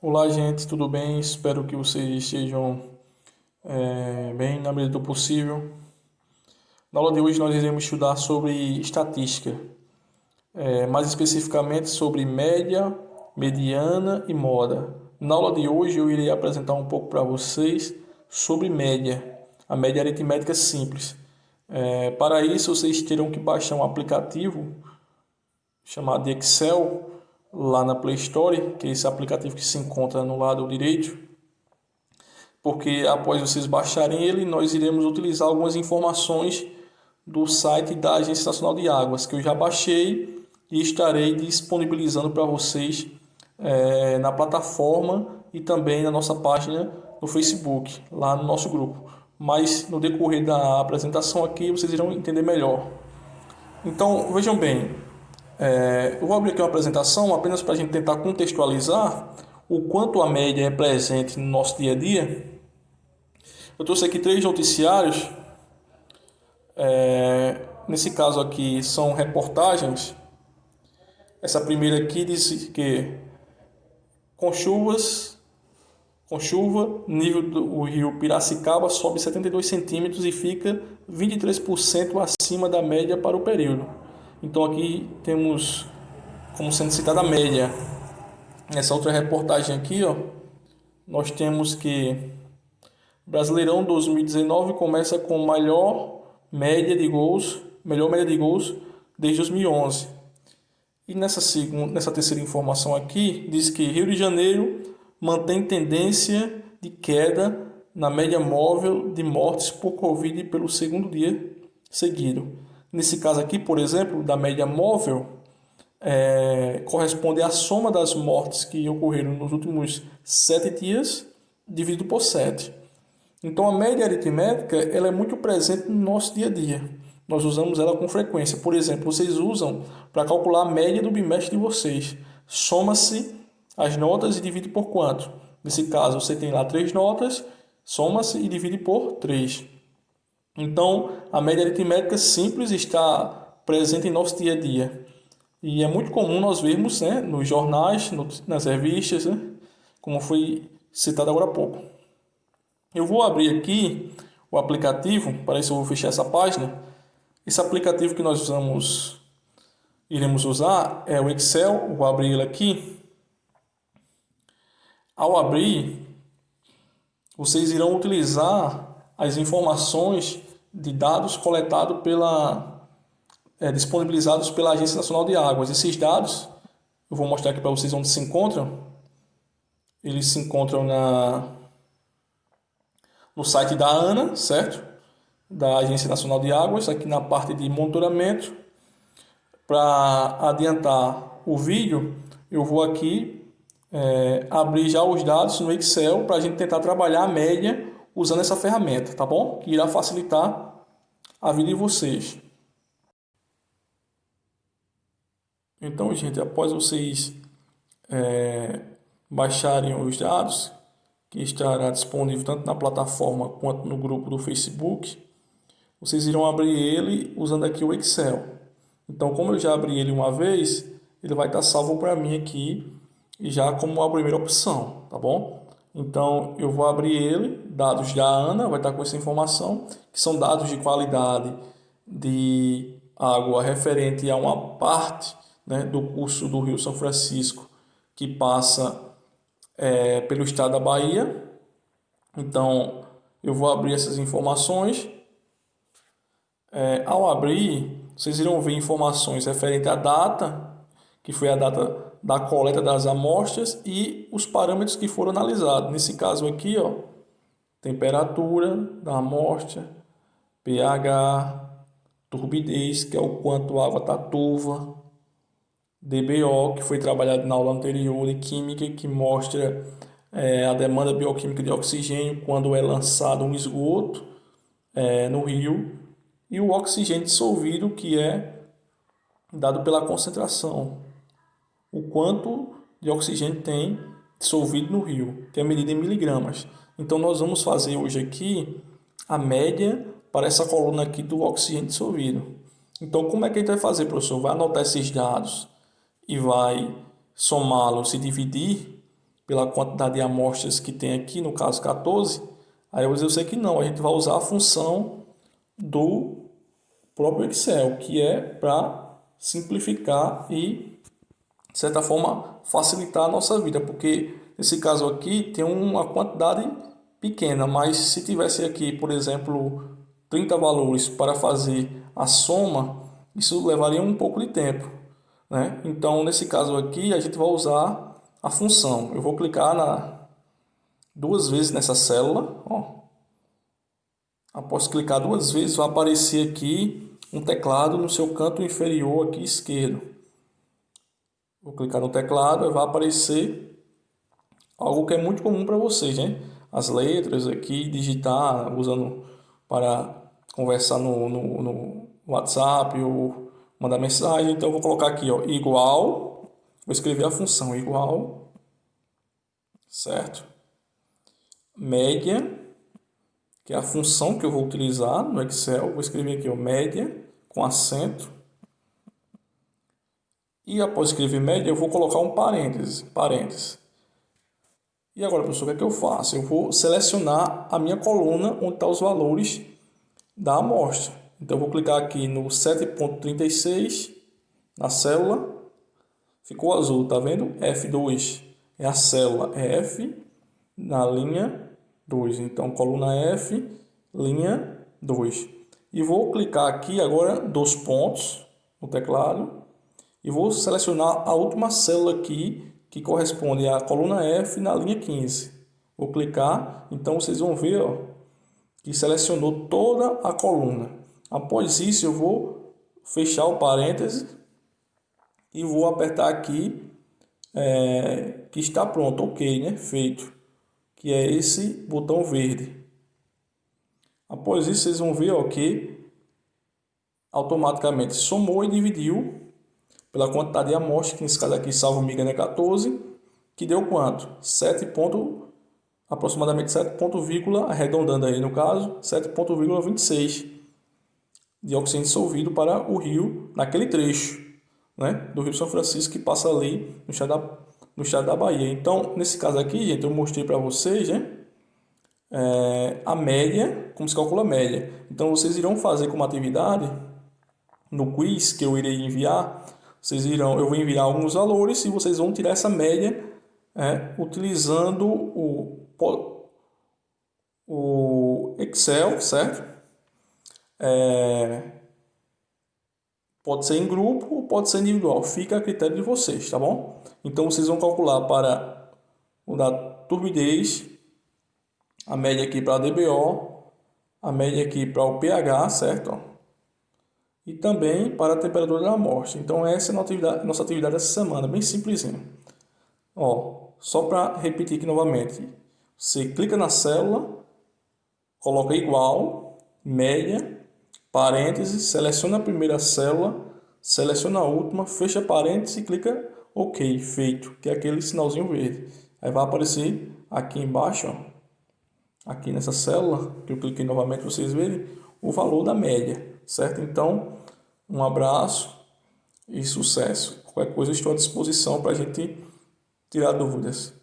Olá, gente, tudo bem? Espero que vocês estejam bem na medida do possível. Na aula de hoje nós iremos estudar sobre estatística, mais especificamente sobre média, mediana e moda. Na aula de hoje eu irei apresentar um pouco para vocês sobre média, a média aritmética simples. Para isso vocês terão que baixar um aplicativo chamado de Excel lá na Play Store, que é esse aplicativo que se encontra no lado direito, porque após vocês baixarem ele, nós iremos utilizar algumas informações do site da Agência Nacional de Águas, que eu já baixei e estarei disponibilizando para vocês na plataforma e também na nossa página no Facebook, lá no nosso grupo. Mas no decorrer da apresentação aqui, vocês irão entender melhor. Então, vejam bem, eu vou abrir aqui uma apresentação apenas para a gente tentar contextualizar o quanto a média é presente no nosso dia a dia. Eu trouxe aqui 3 noticiários. Nesse caso aqui são reportagens. Essa primeira aqui diz que com chuva, nível do rio Piracicaba sobe 72 centímetros e fica 23% acima da média para o período. Então aqui temos como sendo citada a média. Nessa outra reportagem aqui, nós temos que Brasileirão 2019 começa com melhor média de gols desde 2011. E nessa terceira informação aqui, diz que Rio de Janeiro mantém tendência de queda na média móvel de mortes por Covid pelo segundo dia seguido. Nesse caso aqui, por exemplo, da média móvel, corresponde à soma das mortes que ocorreram nos últimos 7 dias dividido por 7. Então a média aritmética ela é muito presente no nosso dia a dia. Nós usamos ela com frequência. Por exemplo, vocês usam para calcular a média do bimestre de vocês. Soma-se as notas e divide por quanto? Nesse caso, você tem lá 3 notas, soma-se e divide por 3. Então, a média aritmética simples está presente em nosso dia a dia. E é muito comum nós vermos, nos jornais, nas revistas, como foi citado agora há pouco. Eu vou abrir aqui o aplicativo, para isso eu vou fechar essa página. Esse aplicativo que nós iremos usar é o Excel, vou abrir ele aqui. Ao abrir, vocês irão utilizar as informações de dados coletados disponibilizados pela Agência Nacional de Águas. Esses dados, eu vou mostrar aqui para vocês onde se encontram. Eles se encontram no site da ANA, certo? Da Agência Nacional de Águas, aqui na parte de monitoramento. Para adiantar o vídeo, eu vou aqui abrir já os dados no Excel para a gente tentar trabalhar a média usando essa ferramenta, tá bom? Que irá facilitar a vida de vocês. Então, gente, após vocês baixarem os dados, que estará disponível tanto na plataforma quanto no grupo do Facebook, vocês irão abrir ele usando aqui o Excel. Então, como eu já abri ele uma vez, ele vai estar salvo para mim aqui, já como a primeira opção, tá bom? Então, eu vou abrir ele, dados da ANA, vai estar com essa informação, que são dados de qualidade de água referente a uma parte do curso do Rio São Francisco, que passa pelo estado da Bahia. Então, eu vou abrir essas informações. Ao abrir, vocês irão ver informações referentes à data, que foi a data da coleta das amostras, e os parâmetros que foram analisados. Nesse caso aqui, temperatura da amostra, pH, turbidez, que é o quanto a água está turva, DBO, que foi trabalhado na aula anterior de Química, que mostra a demanda bioquímica de oxigênio quando é lançado um esgoto no rio, e o oxigênio dissolvido, que é dado pela concentração, o quanto de oxigênio tem dissolvido no rio, que é medida em miligramas. Então nós vamos fazer hoje aqui a média para essa coluna aqui do oxigênio dissolvido. Então como é que a gente vai fazer, professor? Vai anotar esses dados e vai somá-los e dividir pela quantidade de amostras que tem aqui, no caso 14, aí eu sei que não, a gente vai usar a função do próprio Excel, que é para simplificar e, de certa forma, facilitar a nossa vida, porque nesse caso aqui tem uma quantidade pequena, mas se tivesse aqui, por exemplo, 30 valores para fazer a soma, isso levaria um pouco de tempo, né? Então, nesse caso aqui, a gente vai usar a função. Eu vou clicar duas vezes nessa célula, ó. Após clicar duas vezes, vai aparecer aqui um teclado no seu canto inferior aqui esquerdo. Vou clicar no teclado e vai aparecer algo que é muito comum para vocês, né? As letras aqui, digitar, usando para conversar no WhatsApp ou mandar mensagem. Então, eu vou colocar aqui, ó, igual. Vou escrever a função igual, certo? Média, que é a função que eu vou utilizar no Excel. Vou escrever aqui, ó, média, com acento. E após escrever média, eu vou colocar um parênteses. E agora, professor, o que é que eu faço? Eu vou selecionar a minha coluna onde estão os valores da amostra. Então, eu vou clicar aqui no 7.36, na célula. Ficou azul, tá vendo? F2 é a célula F na linha 2. Então, coluna F, linha 2. E vou clicar aqui agora, dois pontos no teclado. E vou selecionar a última célula aqui, que corresponde à coluna F na linha 15. Vou clicar, então vocês vão ver, ó, que selecionou toda a coluna. Após isso, eu vou fechar o parêntese e vou apertar aqui, que está pronto, ok, né? Feito, que é esse botão verde. Após isso, vocês vão ver, ó, que automaticamente somou e dividiu pela quantidade de amostra, que nesse caso aqui, salvo engano, é 14, que deu quanto? 7 ponto, aproximadamente 7 ponto, arredondando aí no caso, 7,26 de oxigênio dissolvido para o rio, naquele trecho, né, do Rio São Francisco, que passa ali no estado da Bahia. Então, nesse caso aqui, gente, eu mostrei para vocês, né, a média, como se calcula a média. Então, vocês irão fazer como atividade, no quiz que eu irei enviar, eu vou enviar alguns valores e vocês vão tirar essa média utilizando o Excel, certo? Pode ser em grupo ou pode ser individual, fica a critério de vocês, tá bom? Então vocês vão calcular para o da turbidez, a média aqui para a DBO, a média aqui para o pH, certo? E também para a temperatura da amostra. Então essa é a nossa atividade dessa semana, bem simplesinho. Ó, só para repetir aqui novamente, você clica na célula, coloca igual, média, parênteses, seleciona a primeira célula, seleciona a última, fecha parênteses e clica OK, feito, que é aquele sinalzinho verde. Aí vai aparecer aqui embaixo, ó, aqui nessa célula, que eu cliquei novamente para vocês verem, o valor da média, certo? Então, um abraço e sucesso. Qualquer coisa, estou à disposição para a gente tirar dúvidas.